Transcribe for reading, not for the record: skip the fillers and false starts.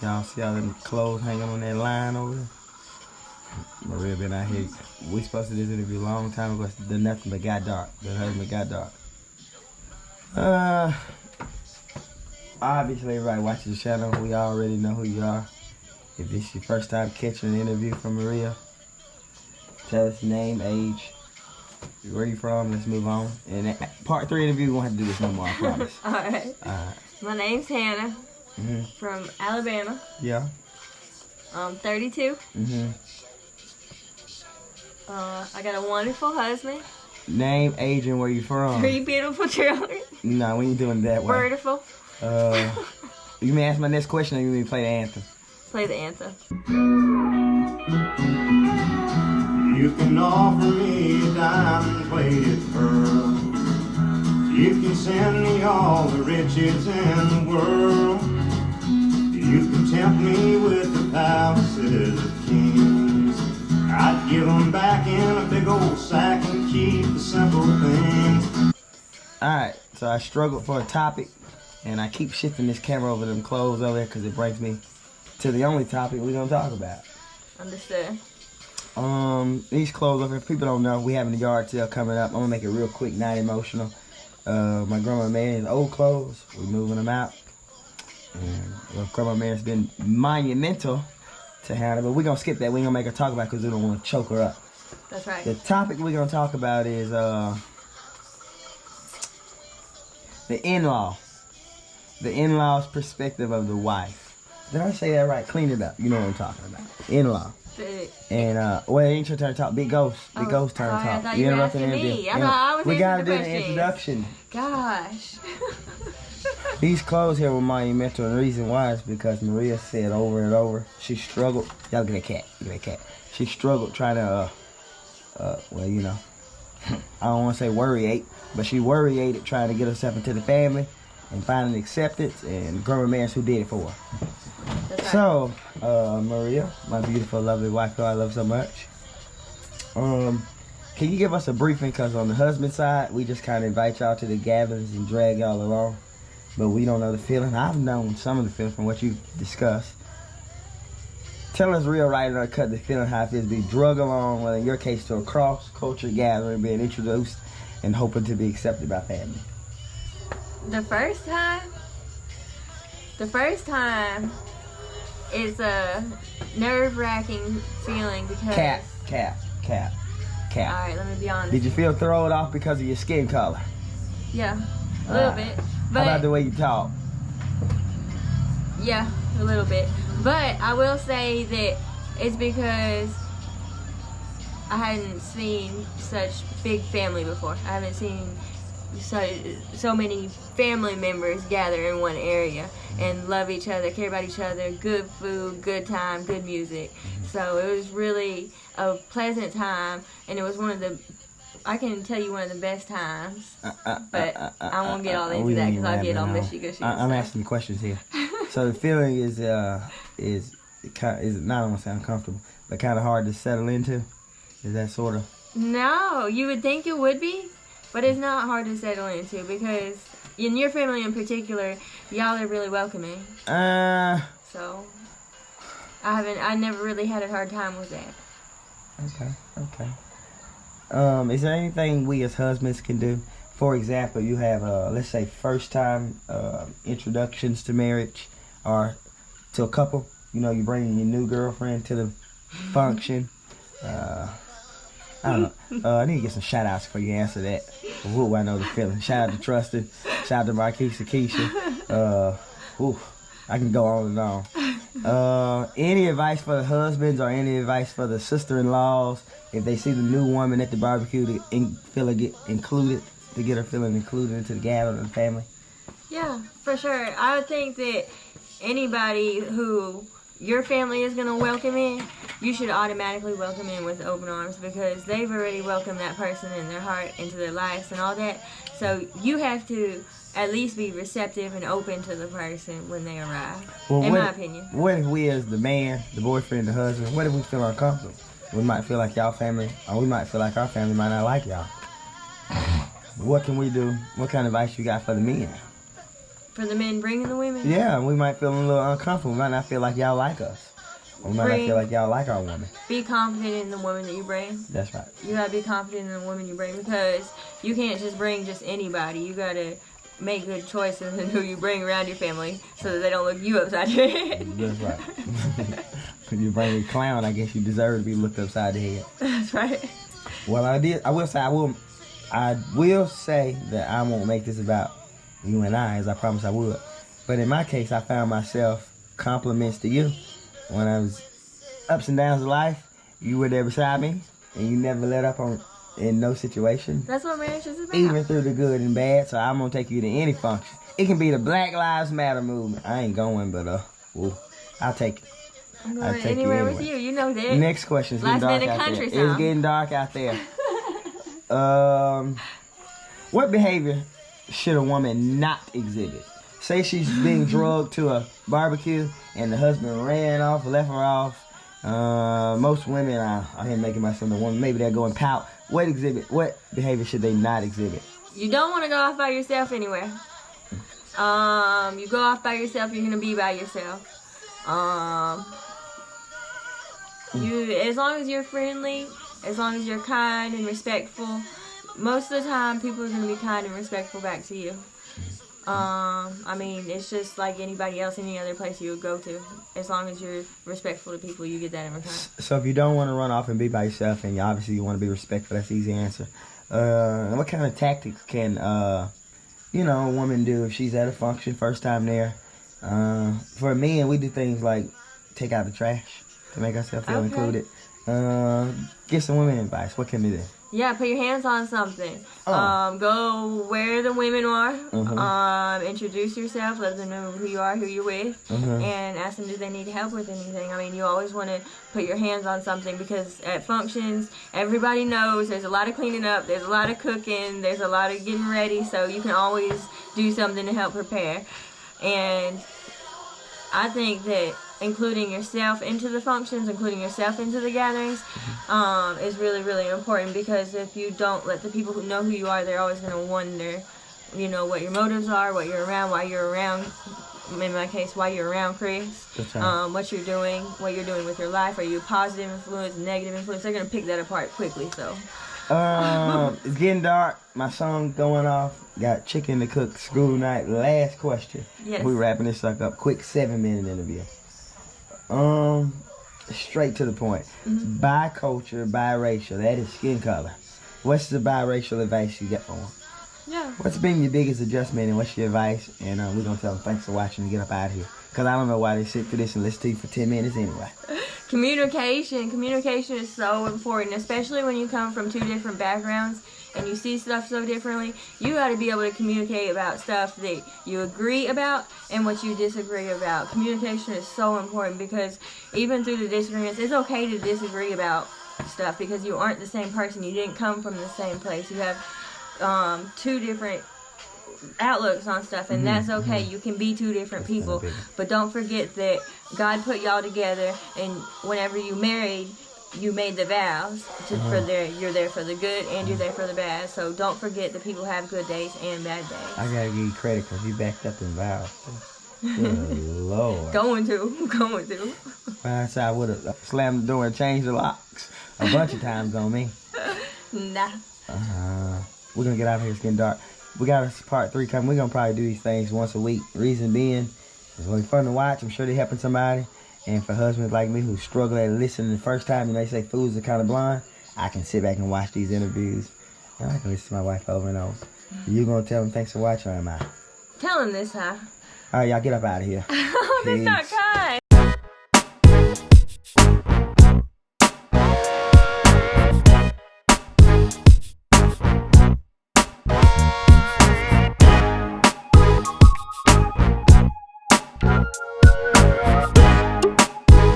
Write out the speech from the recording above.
Y'all see all them clothes hanging on that line over there? Maria been out here. We supposed to do this interview a long time ago. Done nothing but got dark. Done nothing but got dark. Obviously everybody watches the channel. We already know who you are. If this is your first time catching an interview from Maria, tell us your name, age, where you from. Let's move on. And part 3 interview, we won't have to do this no more, I promise. Alright. My name's Hannah. From Alabama. Yeah. I'm 32. I got a wonderful husband. Name, age, and where you from. 3 beautiful children. No, we ain't doing it that way. Beautiful. You may ask my next question or you may play the anthem. Play the anthem. You can offer me a diamond-plated pearl. You can send me all the riches in the world. You can tempt me with the palaces of kings. I'd give them back in a big old sack and keep the simple things. Alright, so I struggled for a topic, and I keep shifting this camera over them clothes over there because it brings me to the only topic we're going to talk about. Understood. These clothes over here, people don't know, we having a yard sale coming up. I'm going to make it real quick, not emotional. My grandma made his old clothes. We're moving them out. And well, grandma Mary's been monumental to Hannah, but we're going to skip that. We ain't going to make her talk about it because we don't want to choke her up. That's right. The topic we're going to talk about is the in-law. The in-law's perspective of the wife. Did I say that right? Clean it up. You know what I'm talking about. In-law. And, well, it ain't your turn to talk. Big Ghost. Big Ghost turn to talk. I thought you were asking me. I thought I was we gotta answering do the the introduction. Gosh. These clothes here were monumental, and the reason why is because Maria said over and over, she struggled. Y'all get a cat. Get a cat. She struggled trying to, well, you know, I don't want to say worriate, but she worriated trying to get herself into the family and finding acceptance, and grandma Mary's who did it for her. That's right. So, Maria, my beautiful, lovely wife who I love so much, can you give us a briefing? Because on the husband side, we just kind of invite y'all to the gatherings and drag y'all along, but we don't know the feeling. I've known some of the feeling from what you discussed. Tell us real right and uncut the feeling how it feels to be drug along, well, in your case, to a cross-culture gathering, being introduced and hoping to be accepted by family. The first time is a nerve-wracking feeling because... Cap. Alright, let me be honest. Did you feel thrown off because of your skin color? Yeah, a little bit. But how about the way you talk? Yeah, a little bit. But I will say that it's because I hadn't seen such big family before. I haven't seen so many family members gather in one area and love each other, care about each other, good food, good time, good music. So it was really a pleasant time, and it was I can tell you one of the best times, but I won't get all into that because I'll get all mushy-gushy. I'm asking questions here. So the feeling is not, I don't want to say uncomfortable, but kind of hard to settle into? Is that sort of? No, you would think it would be. But it's not hard to settle into because in your family in particular, y'all are really welcoming. So I never really had a hard time with that. Okay. Is there anything we as husbands can do? For example, you have let's say first time introductions to marriage or to a couple. You know, you bring your new girlfriend to the function. I don't know. I need to get some shout outs before you answer that. Ooh, I know the feeling. Shout out to Trustin. Shout out to Marquisa Keisha. I can go on and on. Any advice for the husbands or any advice for the sister-in-laws if they see the new woman at the barbecue to get included, to get her feeling included into the gathering of the family? Yeah, for sure. I would think that anybody who your family is going to welcome in, you should automatically welcome in with open arms because they've already welcomed that person in their heart, into their lives and all that. So you have to at least be receptive and open to the person when they arrive, in my opinion. What if we as the man, the boyfriend, the husband, what if we feel uncomfortable? We might feel like y'all family, or we might feel like our family might not like y'all. What can we do? What kind of advice you got for the men? For the men bringing the women? Yeah, we might feel a little uncomfortable. We might not feel like y'all like us. We might not feel like y'all like our woman. Be confident in the woman that you bring. That's right. You gotta be confident in the woman you bring, because you can't just bring just anybody. You gotta make good choices in who you bring around your family so that they don't look you upside your head. That's right. When you bring a clown, I guess you deserve to be looked upside the head. That's right. Well, I will say that I won't make this about you and I, as I promised I would. But in my case, I found myself compliments to you. When I was ups and downs of life, you were there beside me, and you never let up in no situation. That's what marriage is about. Even through the good and bad, so I'm gonna take you to any function. It can be the Black Lives Matter movement. I ain't going, but I'll take it. I'm I'll going take you anywhere with anyway. you. You know that. Next question. It's getting Last dark minute out there. country It's song. getting dark out there. What behavior should a woman not exhibit? Say she's being drugged to a barbecue and the husband ran off, left her off. Most women, I ain't making myself a woman. Maybe they're going pout. What behavior should they not exhibit? You don't want to go off by yourself anywhere. You go off by yourself, you're gonna be by yourself. As long as you're friendly, as long as you're kind and respectful, most of the time people are gonna be kind and respectful back to you. I mean, it's just like anybody else, any other place you would go to. As long as you're respectful to people, you get that in return. So if you don't want to run off and be by yourself, and obviously you want to be respectful, that's the easy answer. What kind of tactics can a woman do if she's at a function, first time there? For men, we do things like take out the trash to make ourselves feel included. Give some women advice. What can we do? Yeah, put your hands on something. Go where the women are. Introduce yourself. Let them know who you are, who you're with, and ask them, do they need help with anything. I mean, you always want to put your hands on something, because at functions, everybody knows there's a lot of cleaning up, there's a lot of cooking, there's a lot of getting ready, so you can always do something to help prepare. And I think that including yourself into the functions, including yourself into the gatherings, is really, really important, because if you don't let the people who know who you are, they're always going to wonder, what your motives are, what you're around, why you're around, in my case, why you're around Chris, what you're doing with your life. Are you a positive influence, negative influence? They're going to pick that apart quickly, so. It's getting dark. My song going off. Got chicken to cook. School night. Last question. Yes. We wrapping this sucker up. Quick 7-minute interview. Straight to the point. Bi-culture, biracial. That is skin color. What's the biracial advice you get for them? Yeah. What's been your biggest adjustment, and what's your advice? And we're going to tell them thanks for watching and get up out of here. Because I don't know why they sit through this and listen to you for 10 minutes anyway. Communication is so important, especially when you come from two different backgrounds and you see stuff so differently. You got to be able to communicate about stuff that you agree about and what you disagree about. Communication is so important, because even through the disagreements, it's okay to disagree about stuff, because you aren't the same person. You didn't come from the same place. You have two different outlooks on stuff, and that's okay. You can be two different people, but don't forget that God put y'all together, and whenever you married, you made the vows you're there for the good and you're there for the bad. So don't forget that people have good days and bad days. I gotta give you credit, because you backed up in vows. Good Lord. Going to. I would have slammed the door and changed the locks a bunch of times on me. Nah. We're gonna get out of here. It's getting dark. We got a part 3 coming. We're gonna probably do these things once a week. Reason being, it's really fun to watch. I'm sure they're helping somebody. And for husbands like me who struggle at listening the first time, and they say fools are kind of blind, I can sit back and watch these interviews. And I can listen to my wife over and over. You gonna tell them thanks for watching, or am I? Tell them this time. All right, y'all get up out of here. That's not kind.